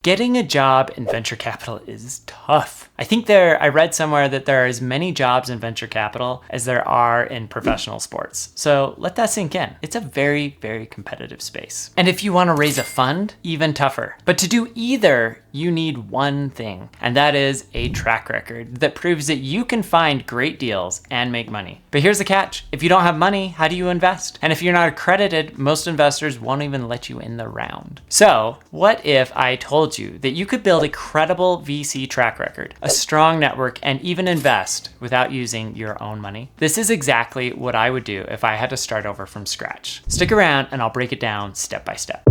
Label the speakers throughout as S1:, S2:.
S1: Getting a job in venture capital is tough. I read somewhere that there are as many jobs in venture capital as there are in professional sports. So let that sink in. It's a very, very competitive space. And if you want to raise a fund, even tougher. But to do either, you need one thing, and that is a track record that proves that you can find great deals and make money. But here's the catch. If you don't have money, how do you invest? And if you're not accredited, most investors won't even let you in the round. So what if I told you that you could build a credible VC track record, a strong network, and even invest without using your own money? This is exactly what I would do if I had to start over from scratch. Stick around and I'll break it down step by step.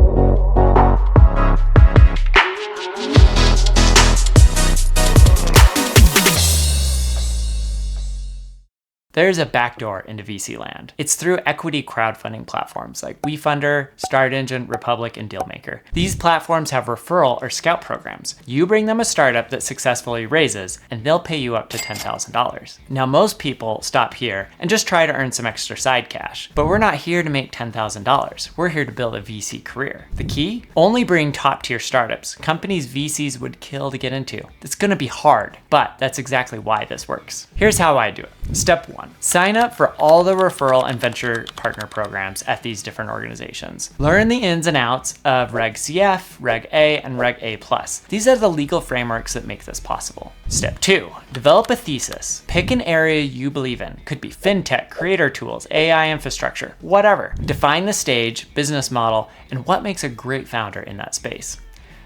S1: There's a backdoor into VC land. It's through equity crowdfunding platforms like WeFunder, StartEngine, Republic, and Dealmaker. These platforms have referral or scout programs. You bring them a startup that successfully raises, and they'll pay you up to $10,000. Now, most people stop here and just try to earn some extra side cash, but we're not here to make $10,000. We're here to build a VC career. The key? Only bring top-tier startups, companies VCs would kill to get into. It's gonna be hard, but that's exactly why this works. Here's how I do it. Step 1. Sign up for all the referral and venture partner programs at these different organizations. Learn the ins and outs of Reg CF, Reg A, and Reg A+. These are the legal frameworks that make this possible. Step 2, develop a thesis. Pick an area you believe in. Could be fintech, creator tools, AI infrastructure, whatever. Define the stage, business model, and what makes a great founder in that space.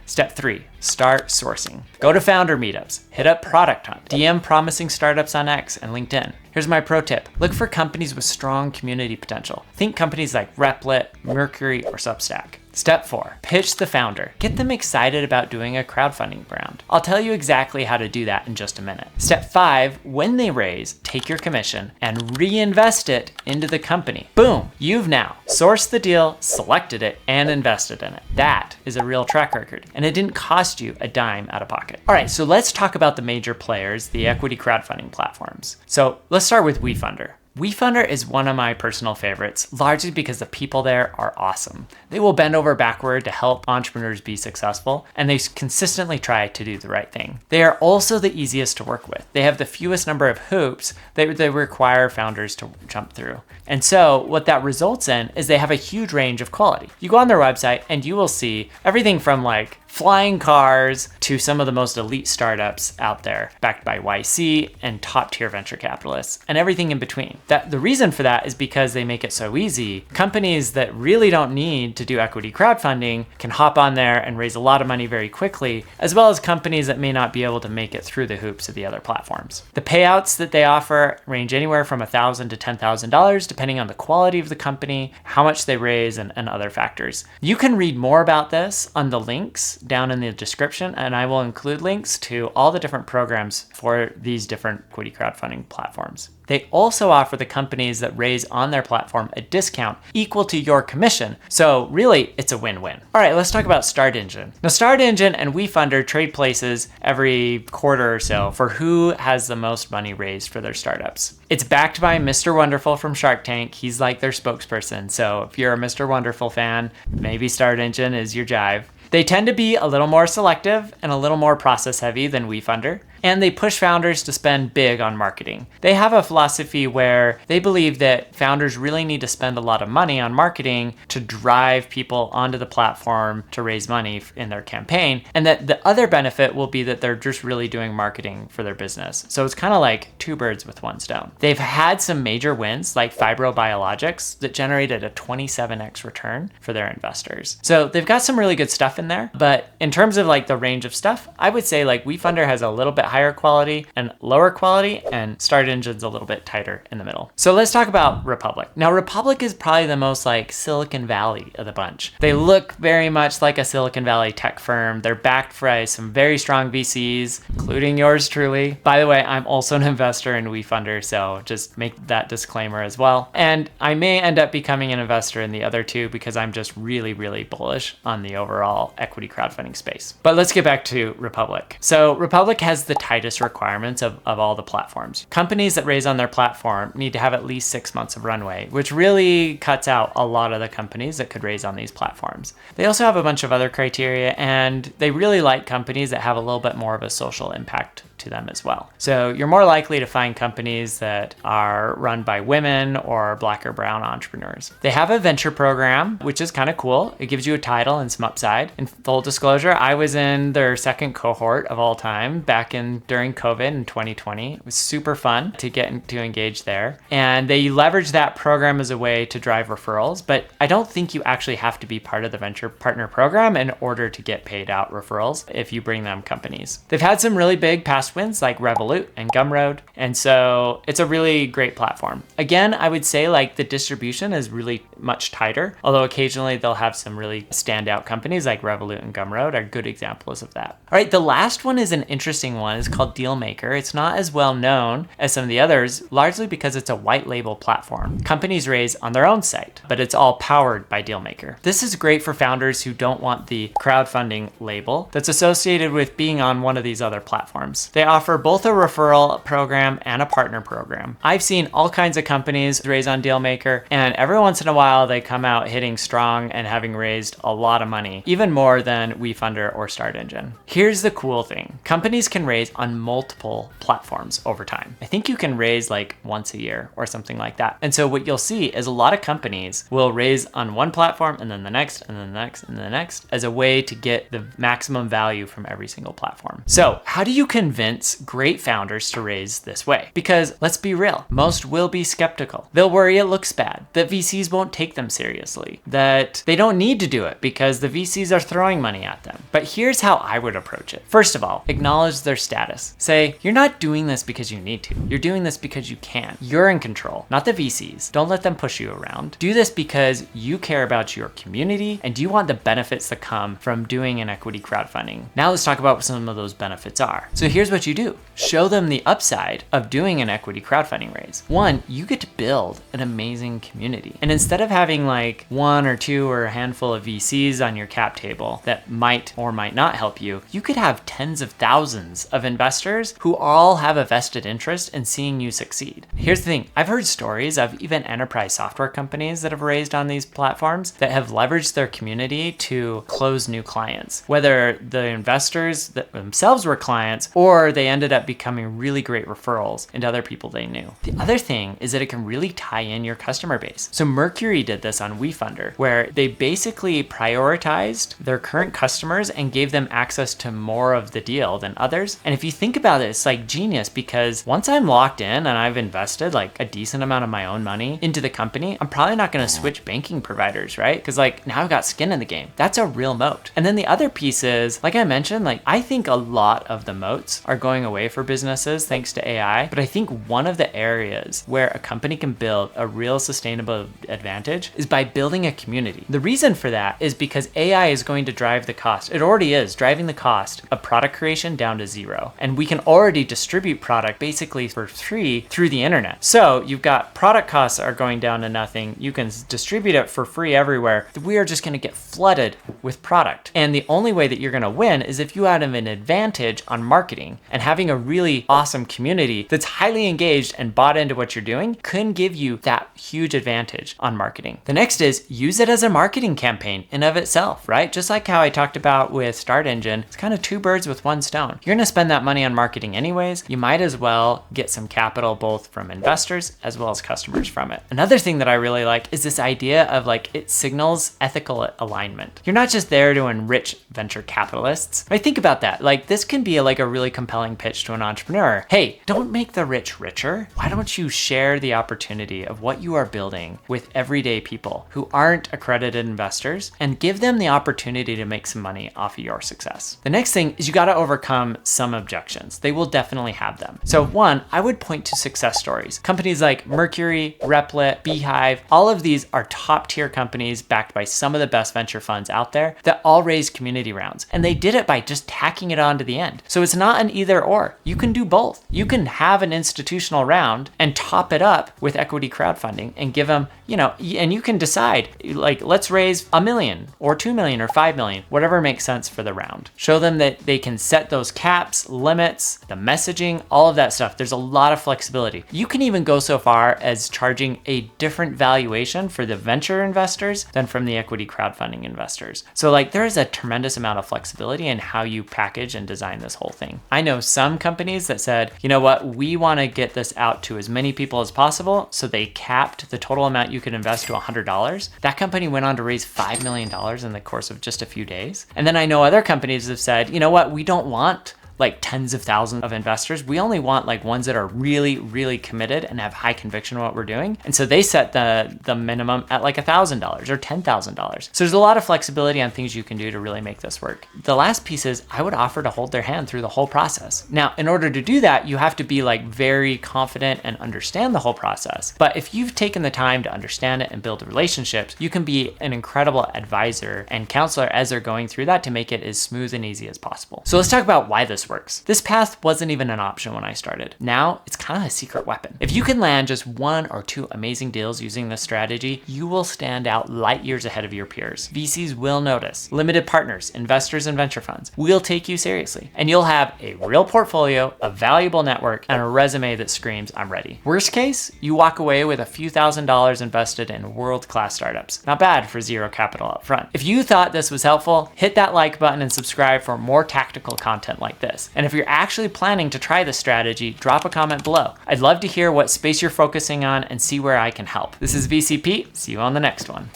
S1: Step 3, start sourcing. Go to founder meetups, hit up Product Hunt, DM promising startups on X and LinkedIn. Here's my pro tip. Look for companies with strong community potential. Think companies like Replit, Mercury, or Substack. Step 4, pitch the founder. Get them excited about doing a crowdfunding round. I'll tell you exactly how to do that in just a minute. Step 5, when they raise, take your commission and reinvest it into the company. Boom, you've now sourced the deal, selected it, and invested in it. That is a real track record, and it didn't cost you a dime out of pocket. All right, so let's talk about the major players, the equity crowdfunding platforms. So let's start with WeFunder. WeFunder is one of my personal favorites, largely because the people there are awesome. They will bend over backward to help entrepreneurs be successful, and they consistently try to do the right thing. They are also the easiest to work with. They have the fewest number of hoops that they require founders to jump through. And so what that results in is they have a huge range of quality. You go on their website and you will see everything from like flying cars to some of the most elite startups out there, backed by YC and top tier venture capitalists, and everything in between. The reason for that is because they make it so easy. Companies that really don't need to do equity crowdfunding can hop on there and raise a lot of money very quickly, as well as companies that may not be able to make it through the hoops of the other platforms. The payouts that they offer range anywhere from $1,000 to $10,000, depending on the quality of the company, how much they raise, and other factors. You can read more about this on the links down in the description, and I will include links to all the different programs for these different equity crowdfunding platforms. They also offer the companies that raise on their platform a discount equal to your commission. So really, it's a win-win. All right, let's talk about StartEngine. Now, StartEngine and WeFunder trade places every quarter or so for who has the most money raised for their startups. It's backed by Mr. Wonderful from Shark Tank. He's like their spokesperson. So if you're a Mr. Wonderful fan, maybe StartEngine is your jive. They tend to be a little more selective and a little more process heavy than WeFunder, and they push founders to spend big on marketing. They have a philosophy where they believe that founders really need to spend a lot of money on marketing to drive people onto the platform to raise money in their campaign, and that the other benefit will be that they're just really doing marketing for their business. So it's kind of like two birds with one stone. They've had some major wins like Fibrobiologics that generated a 27x return for their investors. So they've got some really good stuff in there, but in terms of like the range of stuff, I would say like WeFunder has a little bit higher quality and lower quality, and StartEngine's a little bit tighter in the middle. So let's talk about Republic. Now, Republic is probably the most like Silicon Valley of the bunch. They look very much like a Silicon Valley tech firm. They're backed by some very strong VCs, including yours truly. By the way, I'm also an investor in WeFunder, so just make that disclaimer as well. And I may end up becoming an investor in the other two because I'm just really, really bullish on the overall equity crowdfunding space. But let's get back to Republic. So Republic has the tightest requirements of all the platforms. Companies that raise on their platform need to have at least 6 months of runway, which really cuts out a lot of the companies that could raise on these platforms. They also have a bunch of other criteria, and they really like companies that have a little bit more of a social impact to them as well. So you're more likely to find companies that are run by women or Black or brown entrepreneurs. They have a venture program, which is kind of cool. It gives you a title and some upside. In full disclosure, I was in their second cohort of all time back during COVID in 2020. It was super fun to get to engage there. And they leverage that program as a way to drive referrals, but I don't think you actually have to be part of the venture partner program in order to get paid out referrals if you bring them companies. They've had some really big past wins like Revolut and Gumroad, and so it's a really great platform. Again, I would say like the distribution is really much tighter, although occasionally they'll have some really standout companies like Revolut and Gumroad are good examples of that. All right, the last one is an interesting one. It's called Dealmaker. It's not as well known as some of the others, largely because it's a white label platform. Companies raise on their own site, but it's all powered by Dealmaker. This is great for founders who don't want the crowdfunding label that's associated with being on one of these other platforms. They offer both a referral program and a partner program. I've seen all kinds of companies raise on Dealmaker, and every once in a while they come out hitting strong and having raised a lot of money, even more than WeFunder or StartEngine. Here's the cool thing. Companies can raise on multiple platforms over time. I think you can raise like once a year or something like that. And so what you'll see is a lot of companies will raise on one platform and then the next and then the next and the next as a way to get the maximum value from every single platform. So how do you convince great founders to raise this way? Because let's be real, most will be skeptical. They'll worry it looks bad, that VCs won't take them seriously, that they don't need to do it because the VCs are throwing money at them. But here's how I would approach it. First of all, acknowledge their status. Say, you're not doing this because you need to. You're doing this because you can. You're in control, not the VCs. Don't let them push you around. Do this because you care about your community and you want the benefits that come from doing an equity crowdfunding. Now let's talk about what some of those benefits are. So here's what you do. Show them the upside of doing an equity crowdfunding raise. One, you get to build an amazing community. And instead of having like one or two or a handful of VCs on your cap table that might or might not help you, you could have tens of thousands of investors who all have a vested interest in seeing you succeed. Here's the thing. I've heard stories of even enterprise software companies that have raised on these platforms that have leveraged their community to close new clients, whether the investors themselves were clients or they ended up becoming really great referrals into other people they knew. The other thing is that it can really tie in your customer base. So Mercury did this on WeFunder, where they basically prioritized their current customers and gave them access to more of the deal than others. And if you think about it, it's like genius, because once I'm locked in and I've invested like a decent amount of my own money into the company, I'm probably not going to switch banking providers, right? Because like now I've got skin in the game. That's a real moat. And then the other piece is, like I mentioned, like I think a lot of the moats are going away for businesses thanks to AI. But I think one of the areas where a company can build a real sustainable advantage is by building a community. The reason for that is because AI is going to drive the cost. It already is driving the cost of product creation down to zero. And we can already distribute product basically for free through the internet. So you've got product costs are going down to nothing. You can distribute it for free everywhere. We are just going to get flooded with product. And the only way that you're going to win is if you have an advantage on marketing, and having a really awesome community that's highly engaged and bought into what you're doing can give you that huge advantage on marketing. The next is use it as a marketing campaign in of itself, right? Just like how I talked about with StartEngine, it's kind of two birds with one stone. You're going to spend that money on marketing anyways. You might as well get some capital both from investors as well as customers from it. Another thing that I really like is this idea of like it signals ethical alignment. You're not just there to enrich venture capitalists. I think about that. Like this can be like a really compelling pitch to an entrepreneur. Hey, don't make the rich richer. Why don't you share the opportunity of what you are building with everyday people who aren't accredited investors and give them the opportunity to make some money off of your success? The next thing is you got to overcome some objections. They will definitely have them. So one, I would point to success stories. Companies like Mercury, Replit, Beehive, all of these are top tier companies backed by some of the best venture funds out there that all raise community rounds. And they did it by just tacking it on to the end. So it's not an either or. You can do both. You can have an institutional round and top it up with equity crowdfunding and give them, and you can decide like, let's raise $1 million or $2 million or $5 million, whatever makes sense for the round. Show them that they can set those caps, limits, the messaging, all of that stuff. There's a lot of flexibility. You can even go so far as charging a different valuation for the venture investors than from the equity crowdfunding investors. So like there is a tremendous amount of flexibility in how you package and design this whole thing. I know some companies that said, you know what, we want to get this out to as many people as possible. So they capped the total amount you could invest to $100. That company went on to raise $5 million in the course of just a few days. And then I know other companies have said, you know what, we don't want like tens of thousands of investors. We only want like ones that are really, really committed and have high conviction in what we're doing. And so they set the minimum at like $1,000 or $10,000. So there's a lot of flexibility on things you can do to really make this work. The last piece is I would offer to hold their hand through the whole process. Now, in order to do that, you have to be like very confident and understand the whole process. But if you've taken the time to understand it and build relationships, you can be an incredible advisor and counselor as they're going through that to make it as smooth and easy as possible. So let's talk about why this works. This path wasn't even an option when I started. Now it's kind of a secret weapon. If you can land just 1 or 2 amazing deals using this strategy, you will stand out light years ahead of your peers. VCs will notice. Limited partners, investors, and venture funds will take you seriously. And you'll have a real portfolio, a valuable network, and a resume that screams, I'm ready. Worst case, you walk away with a few $1,000s invested in world-class startups. Not bad for zero capital up front. If you thought this was helpful, hit that like button and subscribe for more tactical content like this. And if you're actually planning to try this strategy, drop a comment below. I'd love to hear what space you're focusing on and see where I can help. This is VC Pete. See you on the next one.